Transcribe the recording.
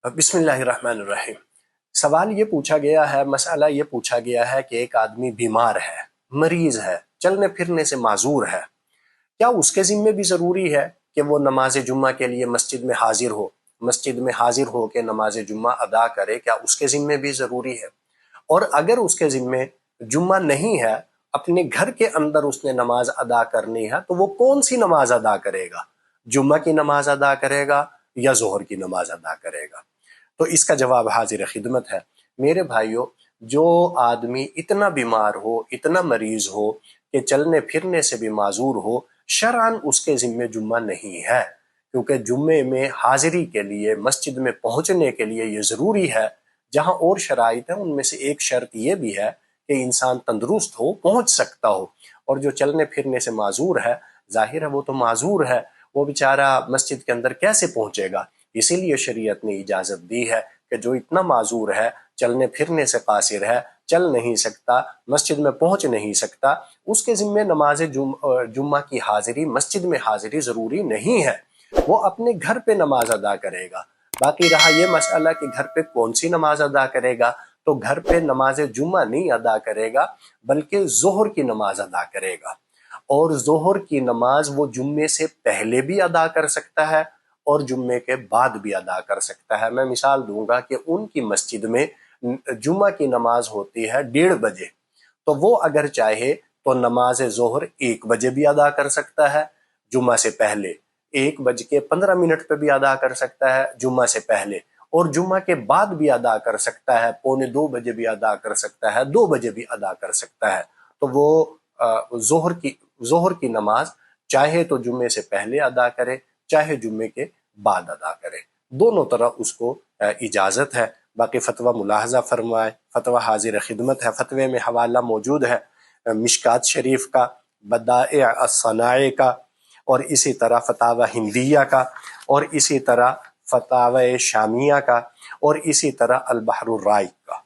بسم اللہ الرحمن الرحیم۔ سوال یہ پوچھا گیا ہے، مسئلہ یہ پوچھا گیا ہے کہ ایک آدمی بیمار ہے، مریض ہے، چلنے پھرنے سے معذور ہے، کیا اس کے ذمے بھی ضروری ہے کہ وہ نماز جمعہ کے لیے مسجد میں حاضر ہو، مسجد میں حاضر ہو کے نماز جمعہ ادا کرے؟ کیا اس کے ذمے بھی ضروری ہے؟ اور اگر اس کے ذمے جمعہ نہیں ہے، اپنے گھر کے اندر اس نے نماز ادا کرنی ہے، تو وہ کون سی نماز ادا کرے گا؟ جمعہ کی نماز ادا کرے گا یا ظہر کی نماز ادا کرے گا؟ تو اس کا جواب حاضر خدمت ہے۔ میرے بھائیوں، جو آدمی اتنا بیمار ہو، اتنا مریض ہو کہ چلنے پھرنے سے بھی معذور ہو، شرعاً اس کے ذمہ جمعہ نہیں ہے، کیونکہ جمعے میں حاضری کے لیے، مسجد میں پہنچنے کے لیے یہ ضروری ہے۔ جہاں اور شرائط ہیں ان میں سے ایک شرط یہ بھی ہے کہ انسان تندرست ہو، پہنچ سکتا ہو، اور جو چلنے پھرنے سے معذور ہے، ظاہر ہے وہ تو معذور ہے، وہ بیچارہ مسجد کے اندر کیسے پہنچے گا؟ اسی لیے شریعت نے اجازت دی ہے کہ جو اتنا معذور ہے، چلنے پھرنے سے قاصر ہے، چل نہیں سکتا، مسجد میں پہنچ نہیں سکتا، اس کے ذمہ نماز جمعہ کی حاضری، مسجد میں حاضری ضروری نہیں ہے، وہ اپنے گھر پہ نماز ادا کرے گا۔ باقی رہا یہ مسئلہ کہ گھر پہ کون سی نماز ادا کرے گا، تو گھر پہ نماز جمعہ نہیں ادا کرے گا بلکہ ظہر کی نماز ادا کرے گا، اور ظہر کی نماز وہ جمعے سے پہلے بھی ادا کر سکتا ہے اور جمعے کے بعد بھی ادا کر سکتا ہے۔ میں مثال دوں گا کہ ان کی مسجد میں جمعہ کی نماز ہوتی ہے 1:30 بجے، تو وہ اگر چاہے تو نماز ظہر 1 بجے بھی ادا کر سکتا ہے جمعہ سے پہلے، 1:15 پہ بھی ادا کر سکتا ہے جمعہ سے پہلے، اور جمعہ کے بعد بھی ادا کر سکتا ہے، 1:45 بھی ادا کر سکتا ہے، 2 بجے بھی ادا کر سکتا ہے۔ تو وہ ظہر کی نماز چاہے تو جمعے سے پہلے ادا کرے، چاہے جمعے کے بعد ادا کرے، دونوں طرح اس کو اجازت ہے۔ باقی فتویٰ ملاحظہ فرمائے، فتویٰ حاضر خدمت ہے۔ فتوے میں حوالہ موجود ہے مشکات شریف کا، بدائع الصنائع کا، اور اسی طرح فتاوی ہندیہ کا، اور اسی طرح فتاوی شامیہ کا، اور اسی طرح البحر الرائق کا۔